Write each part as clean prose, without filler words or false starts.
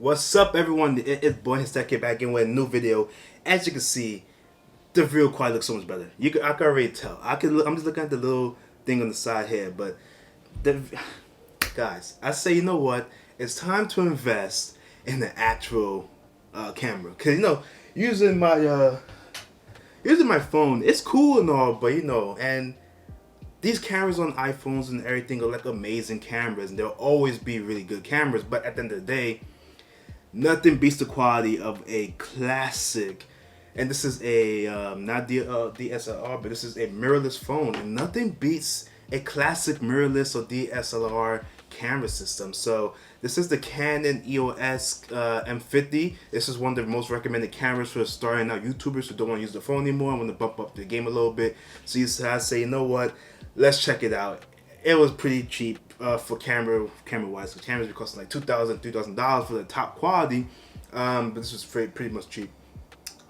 What's up, everyone? It's Boy Histeki back in with a new video. As you can see, the real quality looks so much better. I can already tell. I'm just looking at the little thing on the side here, but the guys, I say, you know what? It's time to invest in the actual camera. Cause using my phone, it's cool and all, but and these cameras on iPhones and everything are like amazing cameras, and they'll always be really good cameras. But at the end of the day, nothing beats the quality of a classic, and this is a not DSLR, but this is a mirrorless phone, and nothing beats a classic mirrorless or DSLR camera system. So this is the Canon EOS M50. This is one of the most recommended cameras for starting out YouTubers who don't want to use the phone anymore and want to bump up the game a little bit. So I say, you know what, let's check it out. It was pretty cheap for camera wise. The cameras were costing like $2,000 for the top quality, but this was pretty much cheap.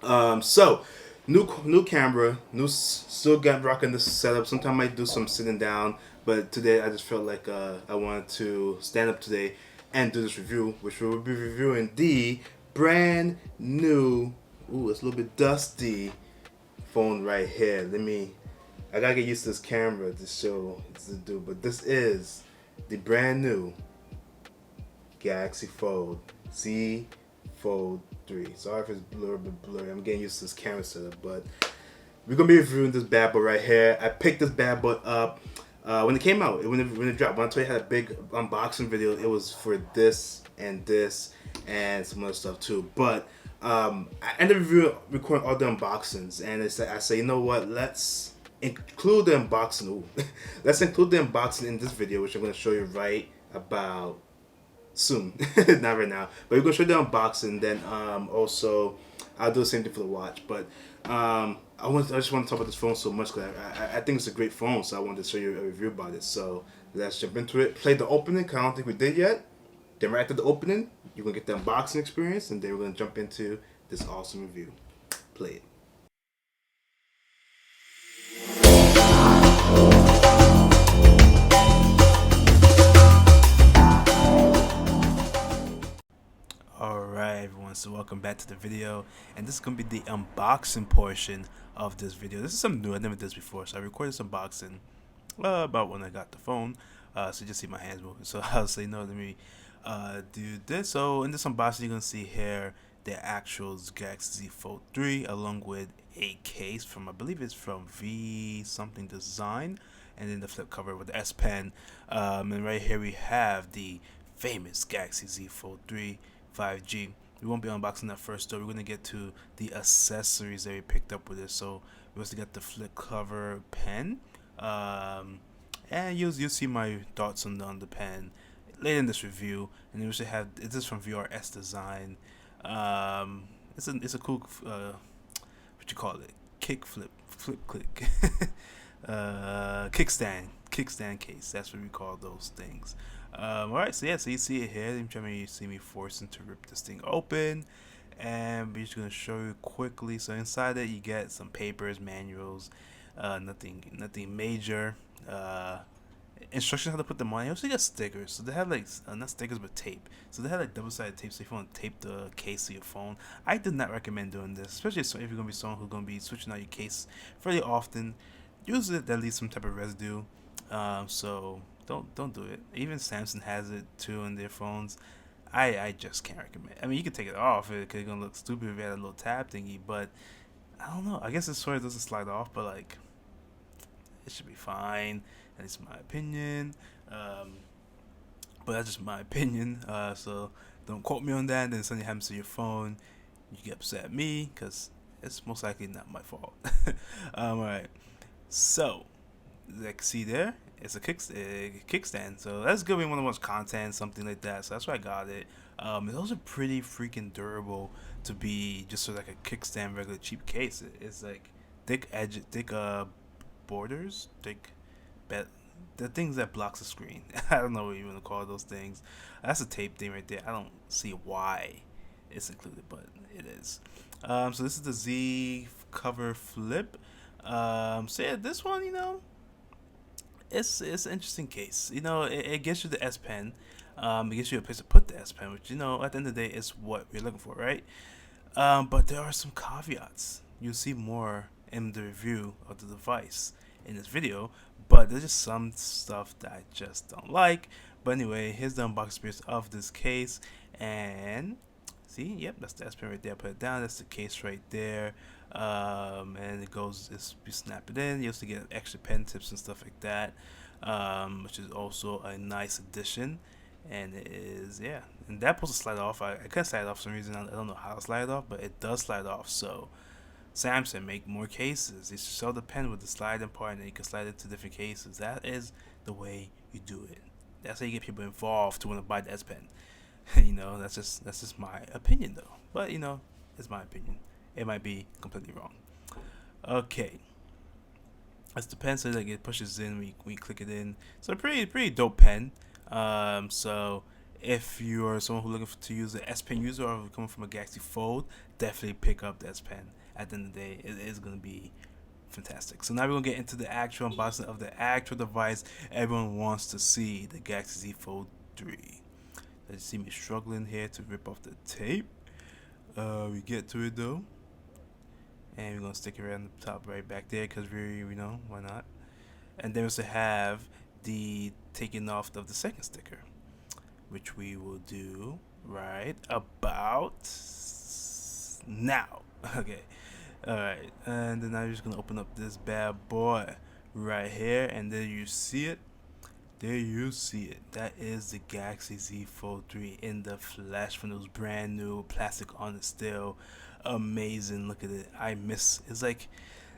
So new camera, still got rocking this setup. Sometimes I might do some sitting down, but today I just felt like I wanted to stand up today and do this review, which we will be reviewing the brand new, ooh, it's a little bit dusty phone right here. I gotta get used to this camera to show it's to do, but this is the brand new Galaxy Fold Z Fold 3. Sorry if it's a little bit blurry. I'm getting used to this camera setup, but we're gonna be reviewing this bad boy right here. I picked this bad boy up when it came out. When it dropped. When I told you I had a big unboxing video, it was for this and some other stuff too. But I ended up recording all the unboxings, and I say, you know what? Let's include the unboxing. Ooh. Let's include the unboxing in this video, which I'm going to show you right about soon. Not right now, but we're going to show you the unboxing. Then also I'll do the same thing for the watch. But I just want to talk about this phone so much because I think it's a great phone. So I wanted to show you a review about it. So let's jump into it. Play the opening, because I don't think we did yet. Then right after the opening, you're going to get the unboxing experience, and then we're going to jump into this awesome review. Play it. Alright everyone, so welcome back to the video, and this is going to be the unboxing portion of this video. This is something new, I never did this before, so I recorded this unboxing about when I got the phone, so you just see my hands moving, so I'll say no, let me do this. So in this unboxing you're going to see here the actual Galaxy Z Fold 3 along with a case from, I believe it's from V something design, and then the flip cover with the S Pen, and right here we have the famous Galaxy Z Fold 3 5G. We won't be unboxing that first though. We're going to get to the accessories that we picked up with it. So we also got the flip cover pen, and you'll see my thoughts on the pen later in this review. And we also have, this is from VRS Design. It's a cool what you call it, flip click kickstand case. That's what we call those things. Alright, so you see it here. You see me forcing to rip this thing open, and we're just gonna show you quickly. So inside it you get some papers, manuals, nothing major. Instructions how to put them on. You also get stickers. So they have like not stickers but tape. So they have like double-sided tape. So if you want to tape the case of your phone, I did not recommend doing this, especially if you're gonna be someone who's gonna be switching out your case fairly often. Use it that leaves some type of residue. So don't do it. Even Samsung has it too in their phones. I just can't recommend. I mean, you can take it off because it's gonna look stupid if you had a little tab thingy, but I don't know. I guess it sort of doesn't slide off, but like it should be fine. At least my opinion. But that's just my opinion. So don't quote me on that. And then something happens to your phone, you get upset at me because it's most likely not my fault. Alright. So like see there, it's a kickstand. So that's good when you want to watch content, something like that. So that's why I got it. It's also pretty freaking durable to be just sort of like a kickstand, regular cheap case. It's like thick borders, the things that blocks the screen. I don't know what you want to call those things. That's a tape thing right there. I don't see why it's included, but it is. So this is the Z cover flip. So yeah, this one, it's an interesting case. It gets you the S Pen. It gives you a place to put the S Pen, which, at the end of the day is what we're looking for, right? But there are some caveats. You'll see more in the review of the device in this video, but there's just some stuff that I just don't like. But anyway, here's the unboxing experience of this case, and see, yep, that's the S Pen right there. Put it down. That's the case right there. And it goes. You snap it in. You also get extra pen tips and stuff like that, which is also a nice addition. And it is, yeah, and that supposed to slide off. I couldn't slide it off for some reason. I don't know how to slide it off, but it does slide off. So Samsung, make more cases. They should sell the pen with the sliding part, and then you can slide it to different cases. That is the way you do it. That's how you get people involved to want to buy the S Pen. That's just my opinion though. But it's my opinion. It might be completely wrong. Okay, that's the pen. So like it pushes in. We click it in. So pretty dope pen. So if you're someone who's looking to use the S Pen user or coming from a Galaxy Fold, definitely pick up the S Pen. At the end of the day, it is gonna be fantastic. So now we're gonna get into the actual unboxing of the actual device everyone wants to see, the Galaxy Z Fold 3. You see me struggling here to rip off the tape. We get to it though, and we're gonna stick it right on the top right back there because we know why not. And then we also have the taking off of the second sticker, which we will do right about now. Okay, all right, and then I'm just gonna open up this bad boy right here, and there you see it. There you see it. That is the Galaxy Z Fold 3 in the flesh from those brand new plastic on it still. Amazing. Look at it. It's like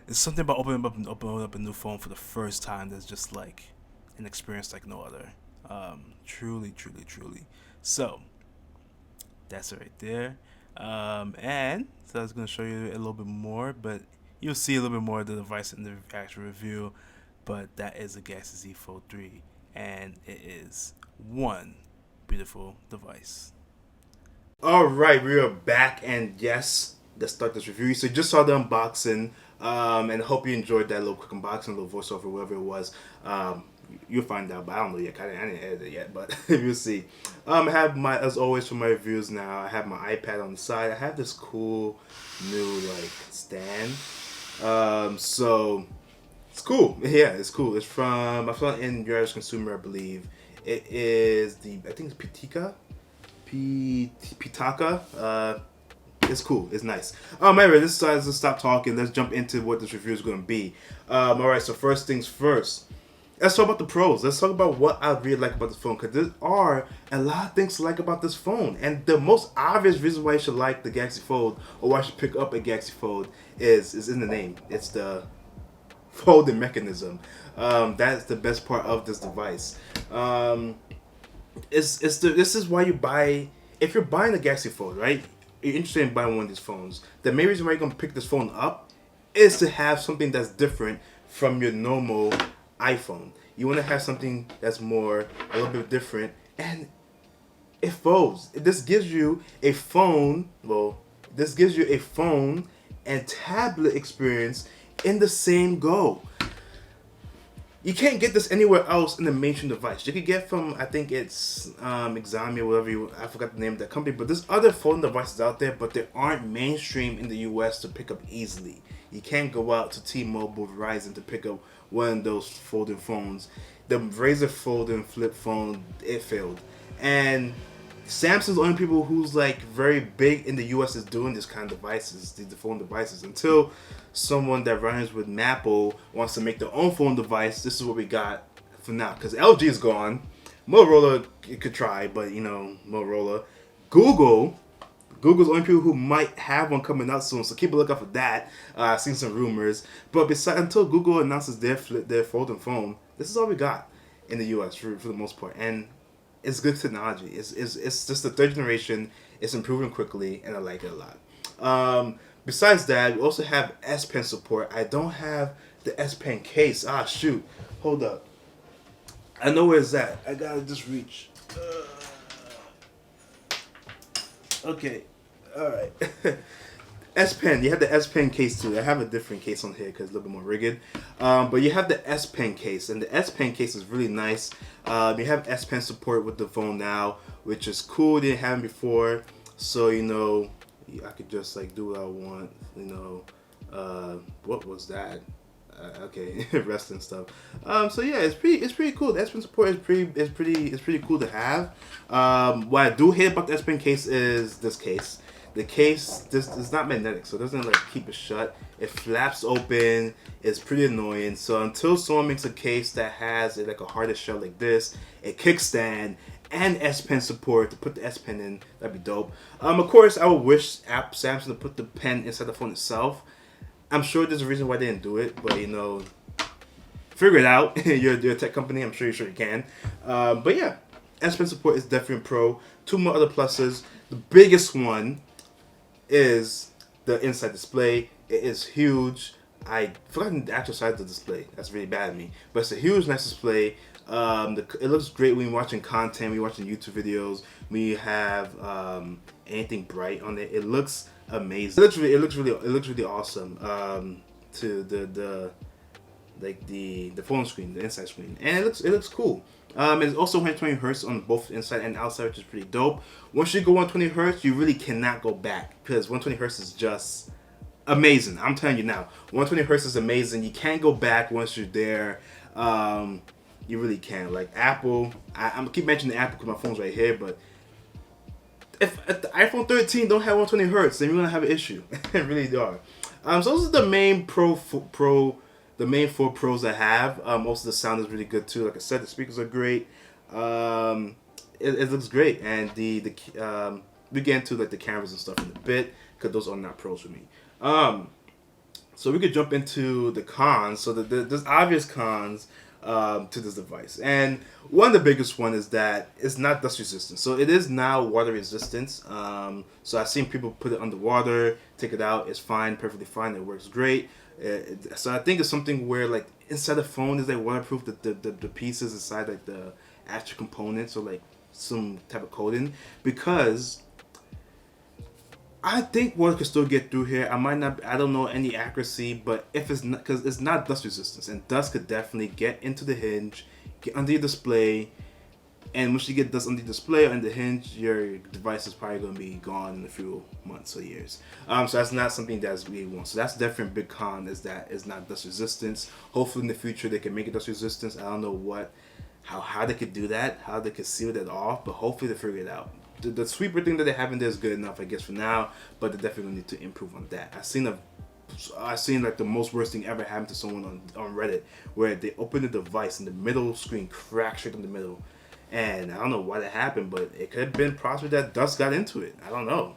it's something about opening up a new phone for the first time that's just like an experience like no other. Truly, truly, truly. So that's it right there. And so I was gonna show you a little bit more, but you'll see a little bit more of the device in the actual review. But that is the Galaxy Z Fold 3, and it is one beautiful device. All right, we are back, and yes, let's start this review. So you just saw the unboxing, and I hope you enjoyed that little quick unboxing, little voiceover, whatever it was. You'll find out, but I don't know yet. I didn't edit it yet, but you'll see. I have as always for my reviews now. I have my iPad on the side. I have this cool new like stand. So it's cool. Yeah, it's cool. It's from I saw it in Your Average Consumer, I believe. It is I think it's Pitaka. It's cool. It's nice. Anyway, let's stop talking. Let's jump into what this review is going to be. All right. So first things first. Let's talk about the pros. Let's talk about what I really like about this phone, because there are a lot of things to like about this phone. And the most obvious reason why you should like the Galaxy Fold, or why you should pick up a Galaxy Fold, is in the name. It's the folding mechanism. That's the best part of this device. This is why you buy, if you're buying the Galaxy Fold, right? You're interested in buying one of these phones. The main reason why you're gonna pick this phone up is to have something that's different from your normal iPhone. You want to have something that's a little bit different, and it folds. This gives you a phone. Well, this gives you a phone and tablet experience in the same go. You can't get this anywhere else in the mainstream device. You could get from, I think it's Exami or whatever I forgot the name of that company, but there's other phone devices out there, but they aren't mainstream in the US to pick up easily. You can't go out to T-Mobile, Verizon to pick up one of those folding phones. The Razr folding flip phone, it failed. And Samsung's the only people who's like very big in the US is doing this kind of devices, the phone devices. Until someone that runs with Maple wants to make their own phone device, this is what we got for now. Because LG is gone. Motorola, you could try, but Motorola. Google's the only people who might have one coming out soon, so keep a lookout for that. I've seen some rumors. But until Google announces their folding phone, this is all we got in the US for the most part. And it's good technology. It's just the third generation. It's improving quickly, and I like it a lot. Besides that, we also have S Pen support. I don't have the S Pen case. Shoot. Hold up. I know where it's at. I gotta just reach. Okay. Alright. S Pen. You have the S Pen case too. I have a different case on here because it's a little bit more rigid. But you have the S Pen case, and the S Pen case is really nice. You have S Pen support with the phone now, which is cool. They didn't have it before, so I could just like do what I want. What was that? Okay, wrestling stuff. So yeah, it's pretty cool. The S Pen support is pretty cool to have. What I do hate about the S Pen case is this case. The case this is not magnetic, so it doesn't like keep it shut. It flaps open. It's pretty annoying. So until someone makes a case that has like a harder shell like this, a kickstand, and S Pen support to put the S Pen in, that'd be dope. Of course, I would wish Samsung to put the pen inside the phone itself. I'm sure there's a reason why they didn't do it, but figure it out. you're a tech company. I'm sure you can. But yeah, S Pen support is definitely a pro. Two more other pluses. The biggest one is the inside display. It is huge. I forgot the actual size of the display. That's really bad of me. But it's a huge, nice display. It looks great when you're watching content, when you're watching YouTube videos, when you have anything bright on it. It looks amazing. It looks really awesome. To the phone screen, the inside screen, and it looks cool. It's also 120 hertz on both inside and outside, which is pretty dope. Once you go 120 hertz, you really cannot go back because 120 hertz is just amazing. I'm telling you now, 120 hertz is amazing. You can't go back once you're there. You really can't. Like Apple, I'm keep mentioning Apple because my phone's right here, but if the iPhone 13 don't have 120 hertz, then you're gonna have an issue. It really are. So those are the main the main four pros I have. Most of the sound is really good too. Like I said, the speakers are great. It looks great, and we get into like the cameras and stuff in a bit because those are not pros for me. So we could jump into the cons. So there's obvious cons to this device, and one of the biggest one is that it's not dust resistant. So it is now water resistant. So I've seen people put it underwater, take it out, it's fine, perfectly fine, it works great. So I think it's something where like inside the phone is like waterproof, the pieces inside like the actual components or like some type of coating, because I think water can still get through here. I don't know any accuracy, but if it's not, because it's not dust resistance, and dust could definitely get into the hinge, get under your display, and once you get dust on the display or on the hinge, your device is probably going to be gone in a few months or years. So that's not something that's really want. So that's definitely a big con, is that it's not dust resistance. Hopefully in the future they can make it dust resistance. I don't know how they could do that, how they could seal that off, but hopefully they figure it out. The sweeper thing that they have in there is good enough, I guess, for now, but they definitely need to improve on that. I've seen like the most worst thing ever happen to someone on Reddit, where they open the device and the middle screen cracks straight in the middle. And I don't know why that happened, but it could have been possible that dust got into it. I don't know.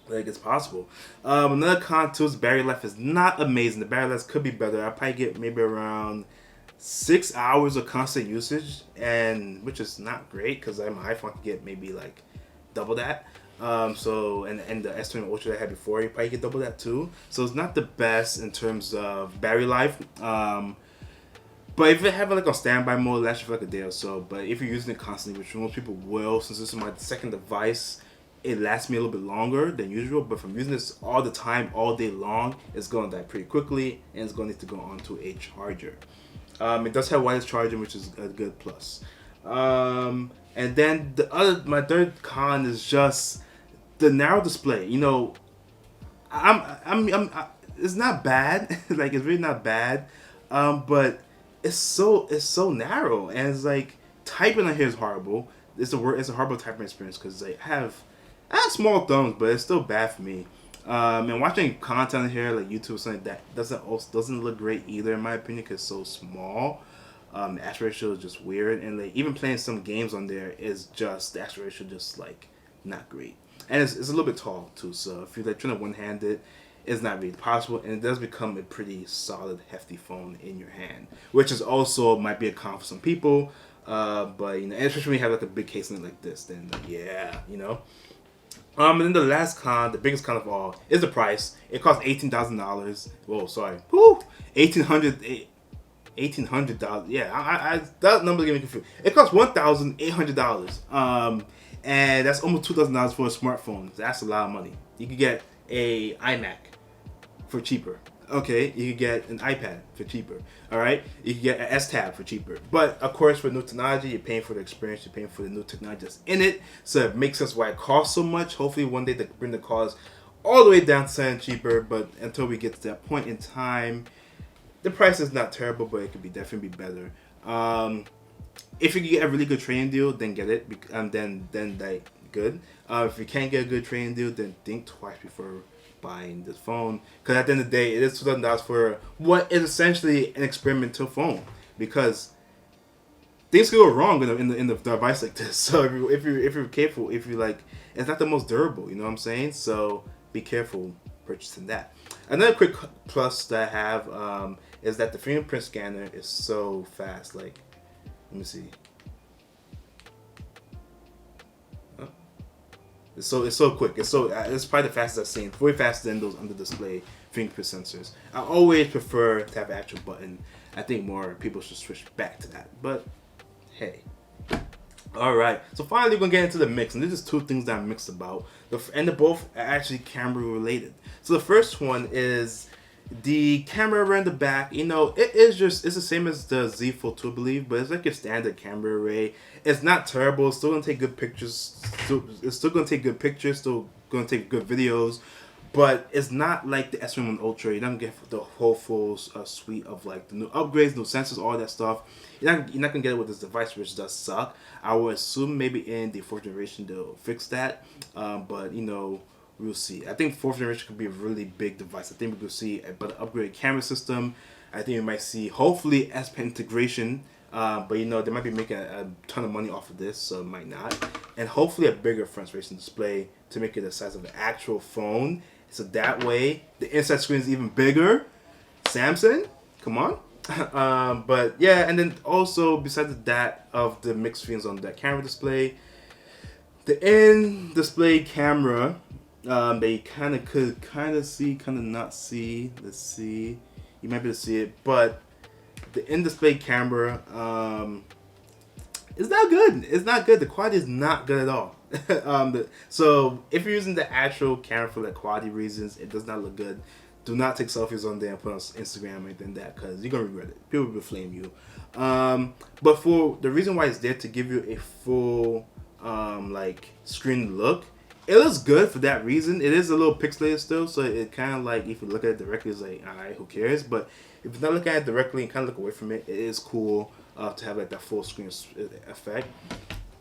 Like, it's possible. Another con too is battery life is not amazing. The battery life could be better. I probably get maybe around 6 hours of constant usage, and which is not great because my iPhone can get maybe like double that. And the S20 Ultra that I had before, you probably get double that too. So it's not the best in terms of battery life. But if you have it like on standby mode, it lasts you for like a day or so. But if you're using it constantly, which most people will, since this is my second device, it lasts me a little bit longer than usual. But if I'm using this all the time, all day long, it's going to die pretty quickly, and it's going to need to go onto a charger. It does have wireless charging, which is a good plus. And then my third con is just the narrow display. It's not bad. Like, it's really not bad. But it's so narrow, and it's like typing on here is horrible. It's a horrible typing experience because I have small thumbs, but it's still bad for me. And watching content on here like YouTube or something like that doesn't look great either, in my opinion, because it's so small. The aspect ratio is just weird, and like even playing some games on there is just the aspect ratio just like not great, and it's a little bit tall too. So if you're like trying to one-hand it, it's not really possible, and it does become a pretty solid, hefty phone in your hand, which is also might be a con for some people. But especially when you have like a big case in it like this, then yeah. And then the last con, the biggest con of all, is the price. It costs $18,000. Whoa, sorry. Woo! $1,800. Yeah, that number getting me confused. It costs $1,800. And that's almost $2,000 for a smartphone. That's a lot of money. You could get a iMac for cheaper. Okay, you can get an iPad for cheaper. All right, you can get an S Tab for cheaper. But of course, for new technology, you're paying for the experience. You're paying for the new technology that's in it. So it makes sense why it costs so much. Hopefully, one day they bring the cost all the way down to something cheaper. But until we get to that point in time, the price is not terrible, but it could be definitely be better. If you can get a really good trade-in deal, then get it. Then like good. If you can't get a good trade-in deal, then think twice before buying this phone. Because at the end of the day, it is $2,000 for what is essentially an experimental phone. Because things can go wrong in the device like this. So if you're careful, if you like, it's not the most durable. You know what I'm saying? So be careful purchasing that. Another quick plus that I have is that the fingerprint scanner is so fast. Like, let me see. Oh. It's so quick. It's probably the fastest I've seen. Way faster than those under display fingerprint sensors. I always prefer to have an actual button. I think more people should switch back to that. But hey. Alright, so finally we're going to get into the mix, and this is two things that I'm mixed about, and they're both actually camera related. So the first one is the camera around the back. You know, it's the same as the Z Fold 2, I believe, but it's like your standard camera array. It's not terrible, it's still going to take good pictures, it's still going to take good pictures, still going to take good videos, but it's not like the S21 Ultra. You don't get the whole full suite of like the new upgrades, new sensors, all that stuff. You're not gonna get it with this device, which does suck. I would assume maybe in the 4th generation they'll fix that, but you know, we'll see. I think 4th generation could be a really big device. I think we could see a better upgraded camera system. I think we might see hopefully S Pen integration, but you know, they might be making a ton of money off of this, so it might not. And hopefully a bigger front-facing display to make it the size of an actual phone. So that way, the inside screen is even bigger. Samsung, come on. But yeah, and then also besides that of the mixed feelings on that camera display, the in-display camera, they could see, not see. Let's see, you might be able to see it, but the in-display camera, it's not good. It's not good. The quality is not good at all. So if you're using the actual camera for like quality reasons, it does not look good. Do not take selfies on there and put on Instagram or anything like that, because you're gonna regret it. People will flame you. But for the reason why it's there to give you a full like screen look, it looks good for that reason. It is a little pixelated still, so it kind of like, if you look at it directly, it's like, alright, who cares? But if you're not looking at it directly and kind of look away from it, it is cool to have like that full screen effect.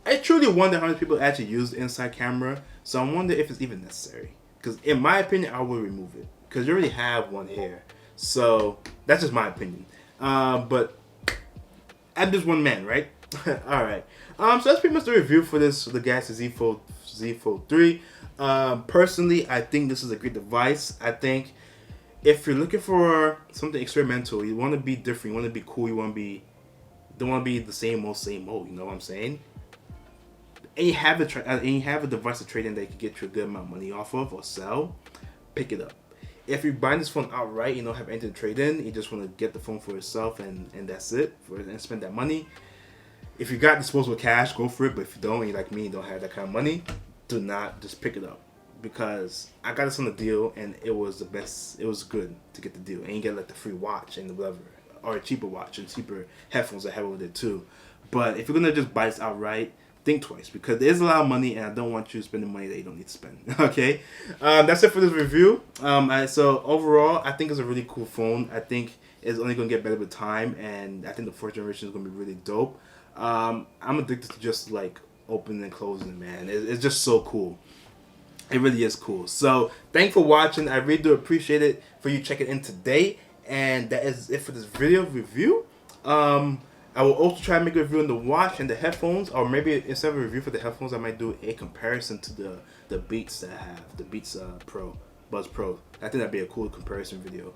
I truly wonder how many people actually use the inside camera, so I wonder if it's even necessary. Because in my opinion, I would remove it, because you already have one here. So that's just my opinion. But I'm just one man, right? All right. So that's pretty much the review for the Galaxy Z Fold 3. Personally, I think this is a great device. I think if you're looking for something experimental, you want to be different, you want to be cool, don't want to be the same old. You know what I'm saying? And you have a device to trade in that you can get you a good amount of money off of or sell, pick it up. If you're buying this phone outright, you don't have anything to trade in, you just want to get the phone for yourself and that's it, and spend that money. If you got disposable cash, go for it. But if you don't, and you're like me, don't have that kind of money, do not just pick it up. Because I got this on the deal and it was the best. It was good to get the deal, and you get like the free watch and whatever, or a cheaper watch and cheaper headphones I have over there too. But if you're gonna just buy this outright, think twice, because there's a lot of money and I don't want you spending money that you don't need to spend. Okay, that's it for this review. So overall, I think it's a really cool phone. I think it's only gonna get better with time, and I think the 4th generation is gonna be really dope. I'm addicted to just like opening and closing, man. It's just so cool. It really is cool. So thanks for watching. I really do appreciate it for you checking in today, and that is it for this video review. I will also try to make a review on the watch and the headphones, or maybe instead of a review for the headphones, I might do a comparison to the Beats that I have, the Beats Buds Pro. I think that'd be a cool comparison video.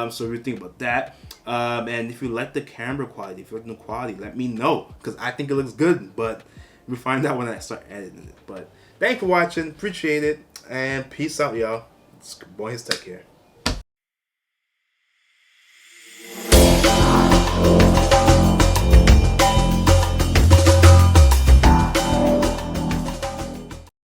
So we think about that. And if you like the camera quality, if you like the quality, let me know, because I think it looks good. But we'll find out when I start editing it. But thanks for watching, appreciate it, and peace out, y'all. It's Boy His Tech here.